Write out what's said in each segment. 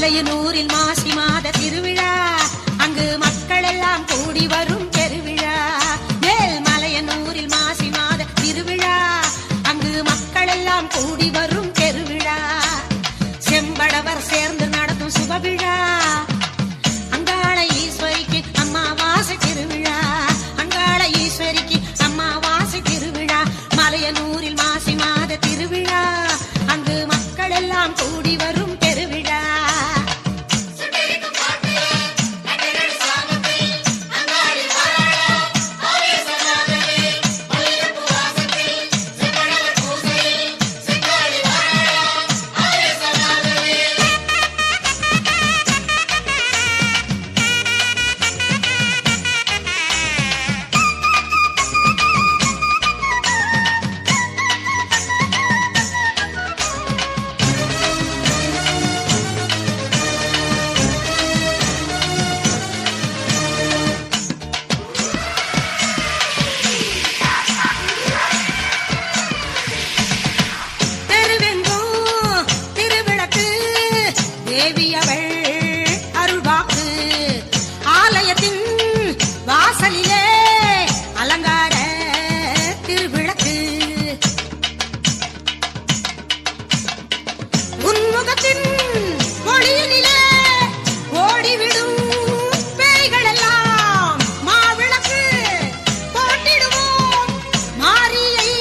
மலையனூரில் மாசி மாத திருவிழா, அங்கு மக்கள் எல்லாம் கூடி வரும் பெருவிழா. மேல் மலையனூரில் மாசி மாத திருவிழா, அங்கு மக்கள் எல்லாம் கூடி வரும் பெருவிழா. செம்படவர் சேர்ந்து நடத்தும் சுபவிழா, அங்காள ஈஸ்வரிக்கு அம்மாவாசை திருவிழா. அங்காள ஈஸ்வரிக்கு அம்மாவாசை திருவிழா. மலையனூரில் மாசி மாத திருவிழா, அங்கு மக்கள் எல்லாம் கூடி வரும் பெருவிழா. தேவியவள் அருள்வாக்கு, ஆலயத்தின் வாசலிலே அலங்கார திருவிளக்கு. உன்முகத்தின் ஒளியினிலே ஓடிவிடும் பேய்கள் எல்லாம் மாவிளக்கு போட்டிடுவோம், மாரியை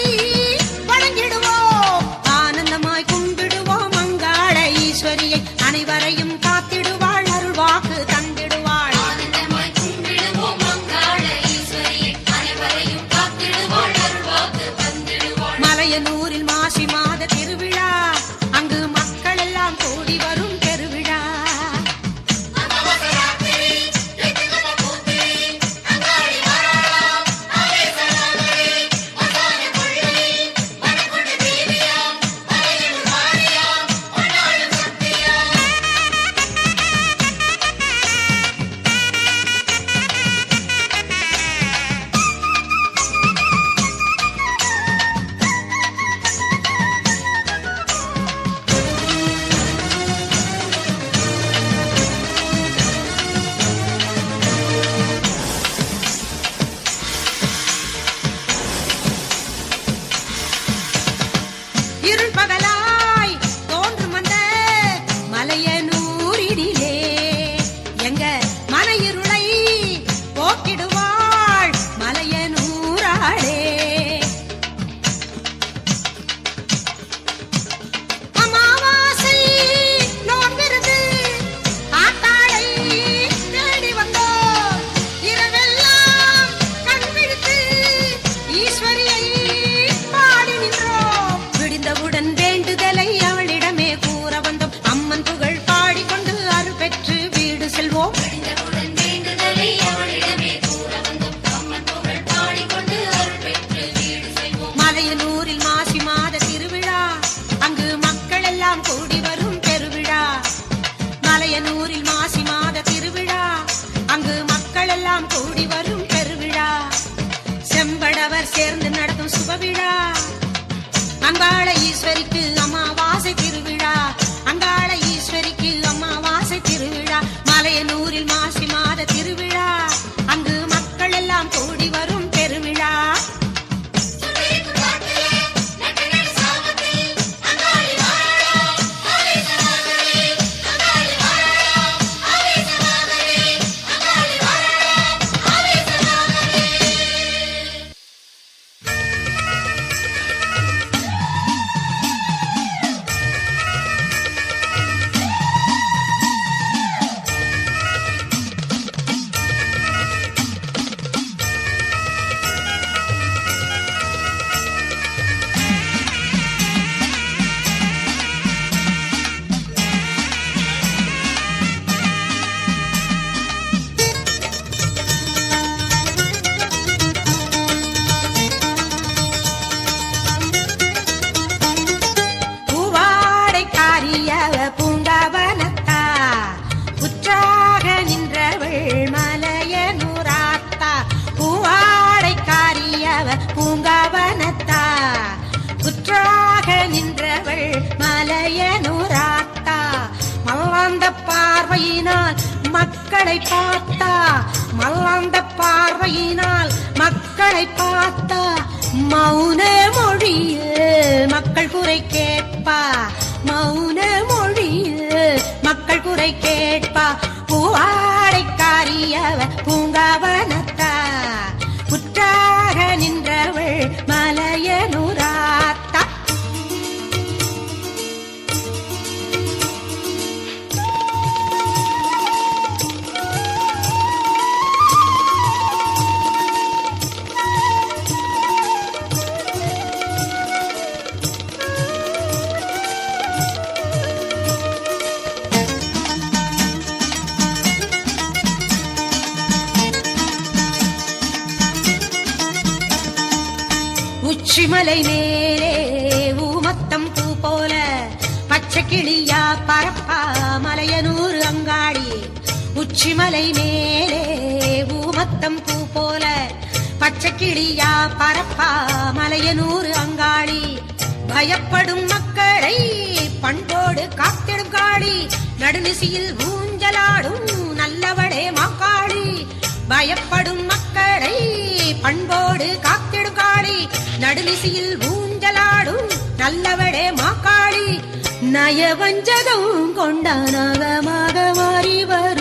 வணங்கிடுவோம், ஆனந்தமாய் கும்பிடுவோம். அங்காள ஈஸ்வரியை அனைவரையும் காத்திடுவாள், அருள்வாக்கு தந்திடுவாள். ஆனந்தமாய் கும்பிடுவோம் அங்காள ஈஸ்வரியை, அனைவரையும் காத்திடுவாள், அருள்வாக்கு தந்திடுவாள். மலையனூரில் மாசி மாத திருவிழா, அங்கு மக்கள் எல்லாம் கூடி வரும் பெருவிழா. இருள் பகலாய் தோன்றும் அந்த மலையனூரினிலே எங்க மன இருளை போக்கிடுவாள் மலையனூராளே. அமாவாசை நோன்பிருந்து ஆத்தாளை தேடி வந்தோம், இரவெல்லாம் கண் விழித்து ஈஸ்வரியை பாடி நின்றோம். விடிந்தவுடன் வேண்டுதலை அவளிடமே கூற வந்தோம், அம்மன் புகழ் பாடிக்கொண்டு அருள் பெற்று வீடு செல்வோம். விடிந்தவுடன் வேண்டுதலை அவளிடமே கூற வந்தோம், அம்மன் புகழ் பாடிக்கொண்டு அருள் பெற்று வீடு செல்வோம். மலையனூரில் மாசி மாத திருவிழா, அங்கு மக்கள் எல்லாம் கூடி வரும் பெருவிழா. மலையனூரில் மாசி மாத திருவிழா, அங்கு மக்கள் எல்லாம் கூடி வரும் பெருவிழா. செம்படவர் சேர்ந்து நடத்தும் சுபவிழா, அங்காள ஈஸ்வரிக்கு அம்மாவாசை திருவிழா. அங்காள ஈஸ்வரிக்கு அம்மாவாசை திருவிழா. மலையனூரில் மாசி மாத திருவிழா, அங்கு மக்கள் எல்லாம் கூடி வரும் பெருவிழா. மல்லாந்த பார்வையினால் மக்களை பார்த்தா, மல்லாந்த பார்வையினால் மக்களை பார்த்தா, மௌன மொழியில் மக்கள் குறை கேட்பா, மௌன மொழியில் மக்கள் குறை கேட்பா. பூவாடைக்காரியவ பூங்காவனத்தா, புற்றாக நின்றவள் மலையனூராத்தா. உச்சிமலை மேலே ஊமத்தம் பூ போல பச்சை கிளியா பரப்பா மலையனூர் அங்காடி. உச்சிமலை மேலே ஊமத்தம் பூ போல பச்சை கிளியா பரப்பா மலையனூர் அங்காடி. பயப்படும் மக்களை பண்போடு காத்திடும் காளி, நடுநிசியில் ஊஞ்சலாடும் நல்லவளே மாக்காளி. பயப்படும் மக்களை பண்போடு காத்திடும் காளி, நடுநிசியில் ஊஞ்சலாடும் நல்லவளே மாக்காளி. நயவஞ்சகம் கொண்ட நாகமாக மாறிவர்